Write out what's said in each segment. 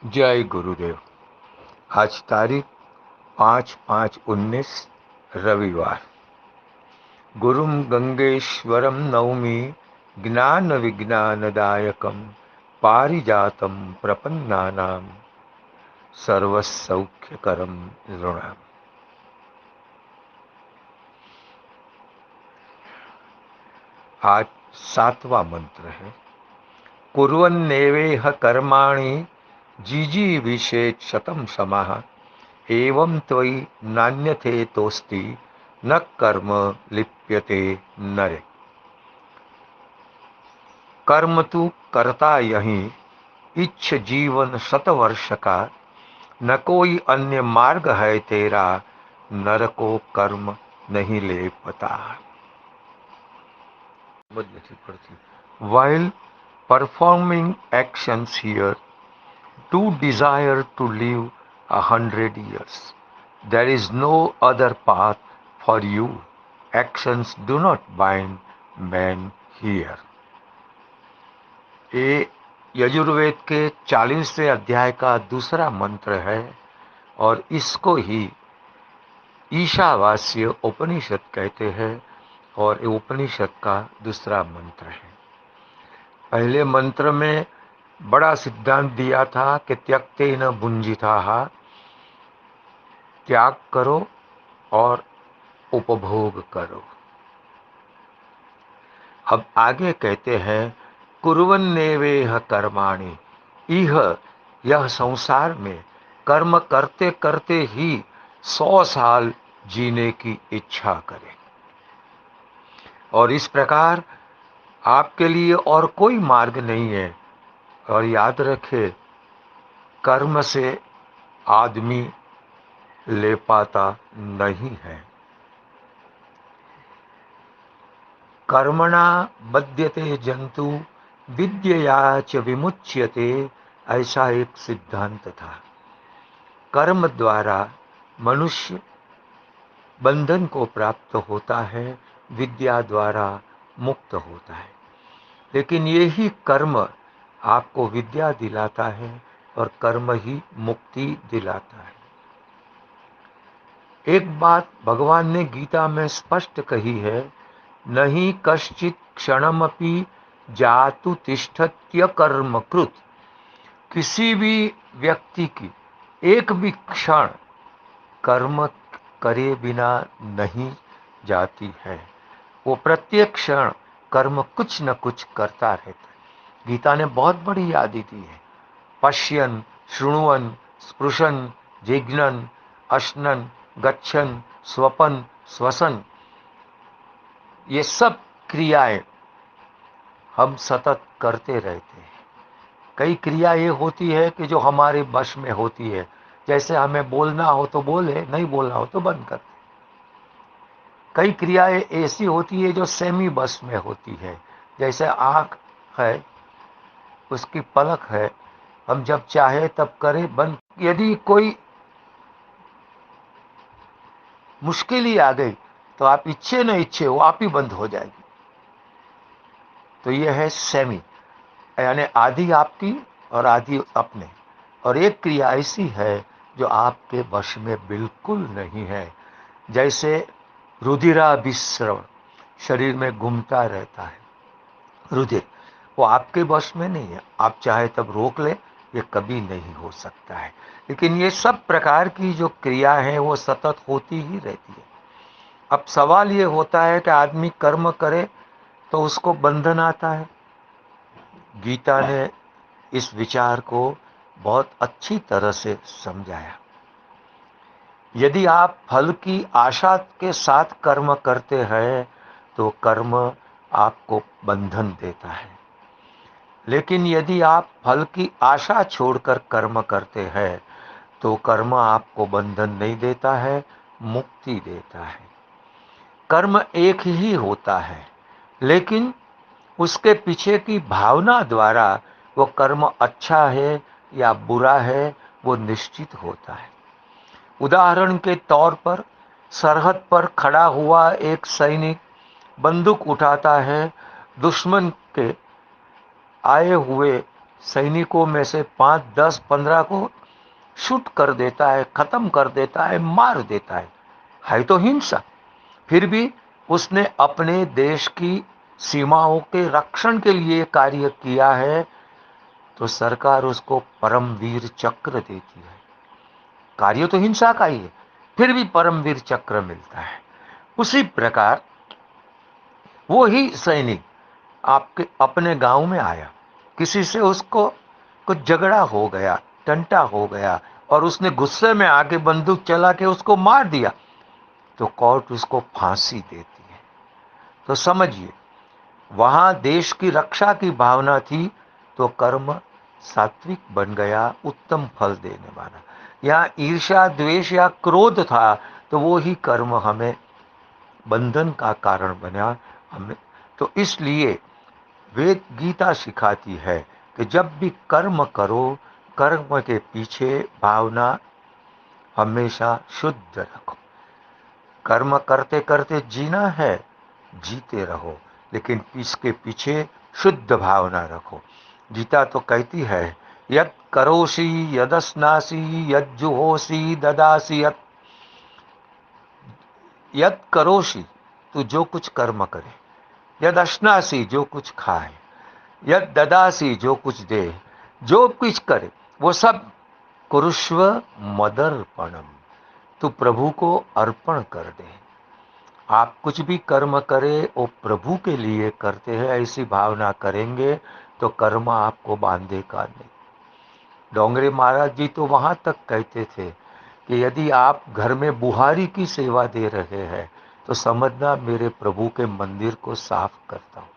जय गुरुदेव। आज तारीख 5/5/19 रविवार। गुरुम गंगेश्वरम नौमि ज्ञान विज्ञानदायकम पारिजातम प्रपन्नानाम सर्वसौख्यकरम नृणाम। आज 7वां मंत्र है। कुर्वन्नेवेह कर्माणि जीजीविषेत् शतं समाः एवं त्वयि नान्यथे तोस्ति न कर्म लिप्यते नरे। कर्म तू करता यहीं, इच्छ जीवन 100 वर्ष का, न कोई अन्य मार्ग है तेरा, नर को कर्म नहीं ले पता। While performing actions here, do desire to live 100 years. There is no other path for you. Actions do not bind man here. ये यजुर्वेद के 40वें अध्याय का दूसरा मंत्र है और इसको ही ईशावास्य उपनिषद कहते हैं और ये उपनिषद का दूसरा मंत्र है। पहले मंत्र में बड़ा सिद्धांत दिया था कि त्यक्तेन भुंजिताः, त्याग करो और उपभोग करो। अब आगे कहते हैं कुर्वन्नेवेह कर्माणि, यह संसार में कर्म करते करते ही 100 साल जीने की इच्छा करें। और इस प्रकार आपके लिए और कोई मार्ग नहीं है। और याद रखे, कर्म से आदमी ले पाता नहीं है। कर्मणा बध्यते जंतु विद्यया च विमुच्यते, ऐसा एक सिद्धांत था। कर्म द्वारा मनुष्य बंधन को प्राप्त होता है, विद्या द्वारा मुक्त होता है। लेकिन यही कर्म आपको विद्या दिलाता है और कर्म ही मुक्ति दिलाता है। एक बात भगवान ने गीता में स्पष्ट कही है, नहीं कश्चित क्षणमपि जातु तिष्ठत्य कर्मकृत। किसी भी व्यक्ति की एक भी क्षण कर्म करे बिना नहीं जाती है। वो प्रत्येक क्षण कर्म कुछ न कुछ करता रहता है। गीता ने बहुत बड़ी याद दी है। पश्यन, शृण्वन्, स्पृशन, जिघ्नन्, अश्नन्, गच्छन्, स्वपन, श्वसन, ये सब क्रियाएं हम सतत करते रहते हैं। कई क्रिया ये होती है कि जो हमारे वश में होती है। जैसे हमें बोलना हो तो बोले, नहीं बोलना हो तो बंद कर दे। कई क्रियाएं ऐसी होती है जो सेमी बस में होती है। जैसे आँख है, उसकी पलक है, हम जब चाहे तब करें बंद। यदि कोई मुश्किल ही आ गई तो आप इच्छे न इच्छे वो आप ही बंद हो जाएगी। तो ये है सेमी, यानी आधी आपकी और आधी अपने। और एक क्रिया ऐसी है जो आपके वश में बिल्कुल नहीं है। जैसे रुधिराभिस्रवण, शरीर में घूमता रहता है रुधिर, वो आपके वश में नहीं है। आप चाहे तब रोक ले, ये कभी नहीं हो सकता है। लेकिन ये सब प्रकार की जो क्रिया है वो सतत होती ही रहती है। अब सवाल ये होता है कि आदमी कर्म करे तो उसको बंधन आता है। गीता ने इस विचार को बहुत अच्छी तरह से समझाया। यदि आप फल की आशा के साथ कर्म करते हैं तो कर्म आपको बंधन देता है। लेकिन यदि आप फल की आशा छोड़कर कर्म करते हैं तो कर्म आपको बंधन नहीं देता है, मुक्ति देता है। कर्म एक ही होता है, लेकिन उसके पीछे की भावना द्वारा वो कर्म अच्छा है या बुरा है वो निश्चित होता है। उदाहरण के तौर पर सरहद पर खड़ा हुआ एक सैनिक बंदूक उठाता है, दुश्मन के आए हुए सैनिकों में से 5, 10, 15 को शूट कर देता है, खत्म कर देता है, मार देता है तो हिंसा। फिर भी उसने अपने देश की सीमाओं के रक्षण के लिए कार्य किया है, तो सरकार उसको परमवीर चक्र देती है। कार्य तो हिंसा का ही है, फिर भी परमवीर चक्र मिलता है। उसी प्रकार वो ही सैनिक आपके अपने गांव में आया, किसी से उसको कुछ झगड़ा हो गया, टंटा हो गया, और उसने गुस्से में आके बंदूक चला के उसको मार दिया, तो कोर्ट उसको फांसी देती है। तो समझिए, वहां देश की रक्षा की भावना थी, तो कर्म सात्विक बन गया, उत्तम फल देने वाला। यहाँ ईर्ष्या, द्वेष या क्रोध था, तो वो ही कर्म हमें बंधन का कारण बना हमें। तो इसलिए वेद गीता सिखाती है कि जब भी कर्म करो, कर्म के पीछे भावना हमेशा शुद्ध रखो। कर्म करते करते जीना है, जीते रहो, लेकिन इसके पीछे शुद्ध भावना रखो। गीता तो कहती है, यद करोषि यदस्नासि यज्जुहोषि ददासि यद करोषि, तू जो कुछ कर्म करे, यद अश्नासी जो कुछ खाए, यद ददासी जो कुछ दे, जो कुछ करे वो सब कुरुष्व मदर्पणम, तू प्रभु को अर्पण कर दे। आप कुछ भी कर्म करें वो प्रभु के लिए करते हैं, ऐसी भावना करेंगे तो कर्म आपको बांधेगा नहीं। डोंगरे महाराज जी तो वहां तक कहते थे कि यदि आप घर में बुहारी की सेवा दे रहे हैं तो समझना मेरे प्रभु के मंदिर को साफ करता हूँ।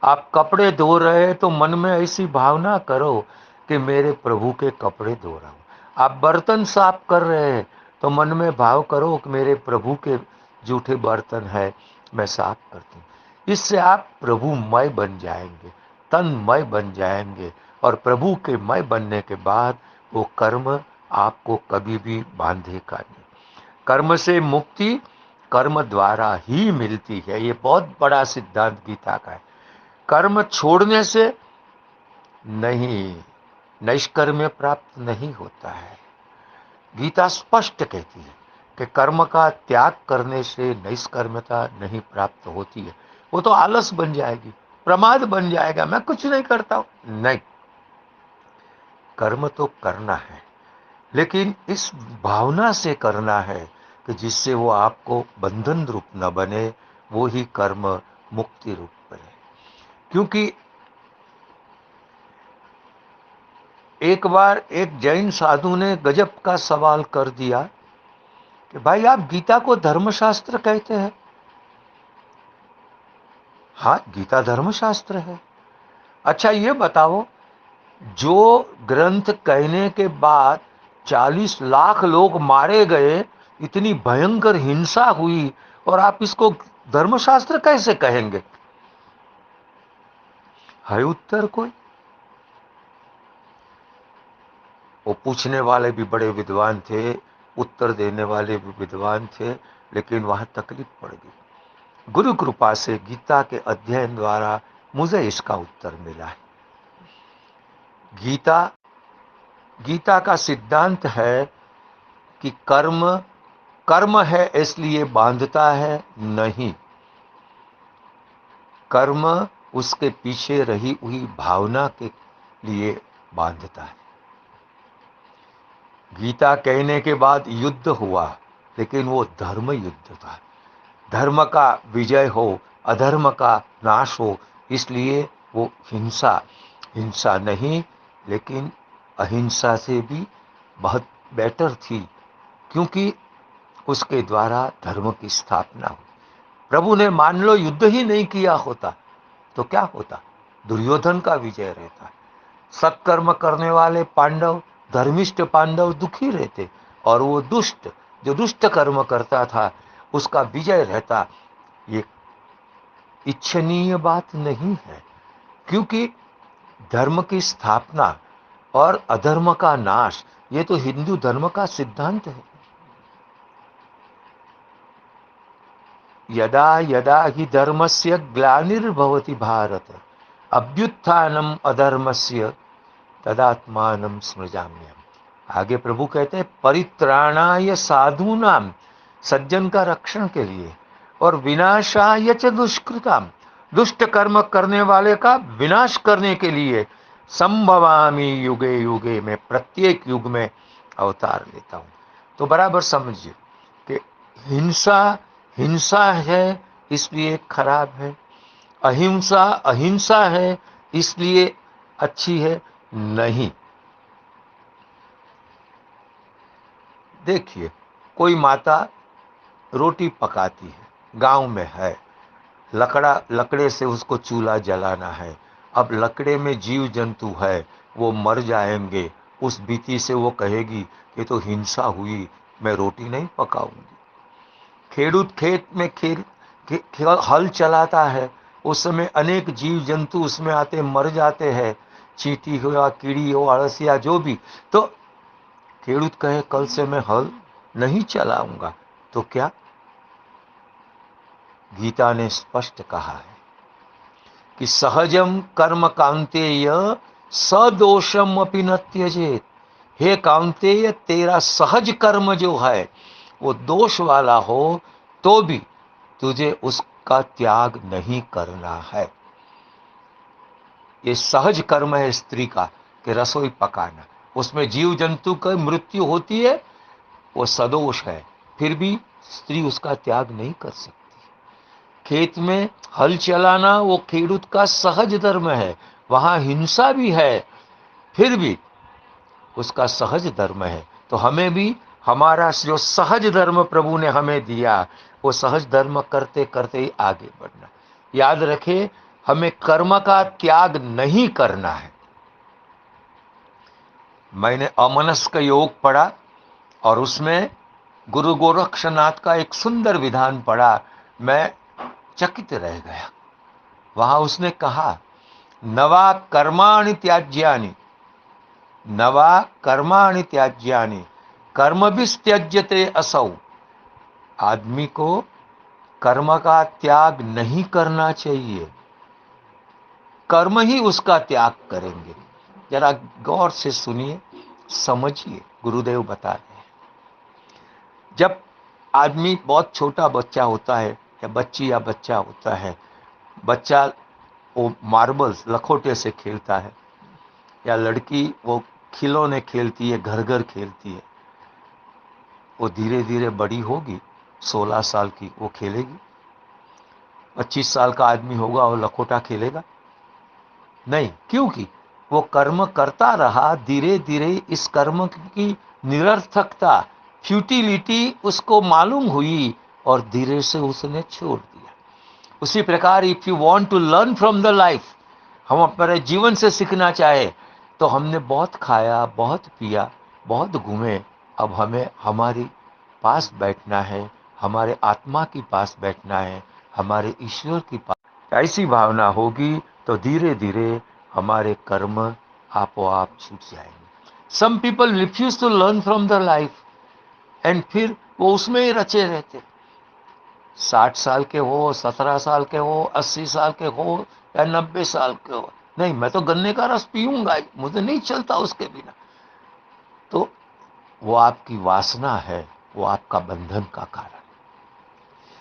आप कपड़े धो रहे हैं तो मन में ऐसी भावना करो कि मेरे प्रभु के कपड़े धो रहा हूँ। आप बर्तन साफ कर रहे हैं तो मन में भाव करो कि मेरे प्रभु के जूठे बर्तन है, मैं साफ करती हूँ। इससे आप प्रभुमय बन जाएंगे, तन्मय बन जाएंगे, और प्रभु के मय बनने के बाद वो कर्म आपको कभी भी बांधेगा नहीं। कर्म से मुक्ति कर्म द्वारा ही मिलती है, ये बहुत बड़ा सिद्धांत गीता का है। कर्म छोड़ने से नहीं, नैष्कर्म्य प्राप्त नहीं होता है। गीता स्पष्ट कहती है कि कर्म का त्याग करने से नैष्कर्म्यता नहीं प्राप्त होती है। वो तो आलस बन जाएगी, प्रमाद बन जाएगा, मैं कुछ नहीं करता हूं। नहीं, कर्म तो करना है, लेकिन इस भावना से करना है कि जिससे वो आपको बंधन रूप न बने, वो ही कर्म मुक्ति रूप बने। क्योंकि एक बार एक जैन साधु ने गजब का सवाल कर दिया कि भाई आप गीता को धर्मशास्त्र कहते हैं। हाँ, गीता धर्मशास्त्र है। अच्छा ये बताओ, जो ग्रंथ कहने के बाद 40 लाख लोग मारे गए, इतनी भयंकर हिंसा हुई, और आप इसको धर्मशास्त्र कैसे कहेंगे? है उत्तर कोई? वो पूछने वाले भी बड़े विद्वान थे, उत्तर देने वाले भी विद्वान थे, लेकिन वहां तकलीफ पड़ गई। गुरु कृपा से गीता के अध्ययन द्वारा मुझे इसका उत्तर मिला है। गीता गीता का सिद्धांत है कि कर्म कर्म है इसलिए बांधता है, नहीं, कर्म उसके पीछे रही हुई भावना के लिए बांधता है। गीता कहने के बाद युद्ध हुआ, लेकिन वो धर्म युद्ध था। धर्म का विजय हो, अधर्म का नाश हो, इसलिए वो हिंसा हिंसा नहीं, लेकिन अहिंसा से भी बहुत बेटर थी, क्योंकि उसके द्वारा धर्म की स्थापना हुई। प्रभु ने मान लो युद्ध ही नहीं किया होता तो क्या होता? दुर्योधन का विजय रहता। सत्कर्म करने वाले पांडव, धर्मिष्ठ पांडव दुखी रहते, और वो दुष्ट, जो दुष्ट कर्म करता था, उसका विजय रहता। ये इच्छनीय बात नहीं है, क्योंकि धर्म की स्थापना और अधर्म का नाश, ये तो हिंदू धर्म का सिद्धांत है। यदा यदा हि धर्मस्य ग्लानिर्भवति भारत, अभ्युत्थानम अधर्मस्य तदात्मानं सृजाम्यहम्। आगे प्रभु कहते हैं परित्राणाय साधूनाम, सज्जन का रक्षण के लिए, और विनाशाय च दुष्कृताम, दुष्ट कर्म करने वाले का विनाश करने के लिए, संभवामि युगे युगे, में प्रत्येक युग में अवतार लेता हूं। तो बराबर समझिए कि हिंसा हिंसा है इसलिए खराब है, अहिंसा अहिंसा है इसलिए अच्छी है, नहीं। देखिए, कोई माता रोटी पकाती है, गांव में है, लकड़े से उसको चूल्हा जलाना है। अब लकड़े में जीव जंतु है, वो मर जाएंगे, उस भीति से वो कहेगी कि तो हिंसा हुई, मैं रोटी नहीं पकाऊंगी। खेडूत खेत में हल चलाता है, उस समय अनेक जीव जंतु उसमें आते मर जाते हैं, चींटी हो या कीड़ी हो, अड़सिया जो भी, तो खेडूत कहे कल से मैं हल नहीं चलाऊंगा, तो क्या? गीता ने स्पष्ट कहा है कि सहजम कर्म कांतेय सदोषम अपि न त्यजेत। हे कांतेय, तेरा सहज कर्म जो है वो दोष वाला हो तो भी तुझे उसका त्याग नहीं करना है। ये सहज कर्म है स्त्री का कि रसोई पकाना, उसमें जीव जंतु की मृत्यु होती है, वो सदोष है, फिर भी स्त्री उसका त्याग नहीं कर सकती। खेत में हल चलाना वो खेडूत का सहज धर्म है, वहां हिंसा भी है, फिर भी उसका सहज धर्म है। तो हमें भी हमारा जो सहज धर्म प्रभु ने हमें दिया, वो सहज धर्म करते करते ही आगे बढ़ना। याद रखें, हमें कर्म का त्याग नहीं करना है। मैंने अमनस्क योग पढ़ा और उसमें गुरु गोरक्षनाथ का एक सुंदर विधान पढ़ा, मैं चकित रह गया। वहां उसने कहा, नवा कर्माणि त्याज्यानि, नवा कर्माणि त्याज्यानि कर्म भी त्यज्यते असौ। आदमी को कर्म का त्याग नहीं करना चाहिए, कर्म ही उसका त्याग करेंगे। जरा गौर से सुनिए, समझिए, गुरुदेव बता रहे हैं। जब आदमी बहुत छोटा बच्चा होता है या बच्ची या बच्चा होता है, बच्चा वो मार्बल्स लखोटे से खेलता है, या लड़की वो खिलौने खेलती है, घर घर खेलती है, वो धीरे धीरे बड़ी होगी, 16 साल की वो खेलेगी। 25 साल का आदमी होगा वो लखोटा खेलेगा नहीं, क्योंकि वो कर्म करता रहा, धीरे धीरे इस कर्म की निरर्थकता, फ्यूटिलिटी उसको मालूम हुई और धीरे से उसने छोड़ दिया। उसी प्रकार if you want to learn from the life, हम अपने जीवन से सीखना चाहे तो हमने बहुत खाया, बहुत पिया, बहुत घूमे, अब हमें हमारी पास बैठना है, हमारे आत्मा के पास बैठना है, हमारे ईश्वर की पास। ऐसी भावना होगी तो धीरे धीरे हमारे कर्म आपो आप छूट जाएंगे। Some people refuse to learn from the life and फिर वो उसमें ही रचे रहते। 60 साल के हो, 17 साल के हो, 80 साल के हो या 90 साल के हो, नहीं मैं तो गन्ने का रस पीऊंगा, मुझे नहीं चलता उसके बिना। तो वो आपकी वासना है, वो आपका बंधन का कारण।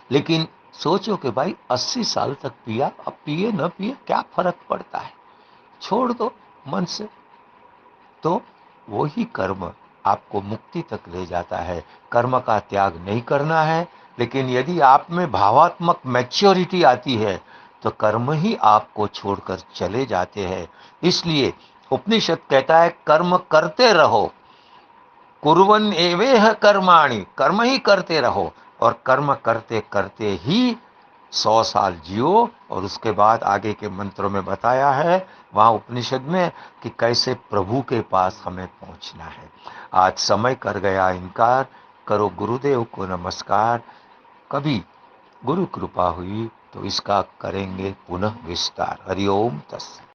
लेकिन सोचो कि भाई 80 साल तक पिया, अब पिए न पिए क्या फर्क पड़ता है, छोड़ दो मन से। तो वही कर्म आपको मुक्ति तक ले जाता है। कर्म का त्याग नहीं करना है, लेकिन यदि आप में भावात्मक मैच्योरिटी आती है तो कर्म ही आपको छोड़कर चले जाते हैं। इसलिए उपनिषद कहता है कर्म करते रहो, कुर्वन् एवेह कर्माणि, कर्म ही करते रहो, और कर्म करते करते ही 100 साल जियो। और उसके बाद आगे के मंत्रों में बताया है वहां उपनिषद में कि कैसे प्रभु के पास हमें पहुंचना है। आज समय कर गया इनकार, करो गुरुदेव को नमस्कार। कभी गुरु कृपा हुई तो इसका करेंगे पुनः विस्तार। हरिओम तस्सत्।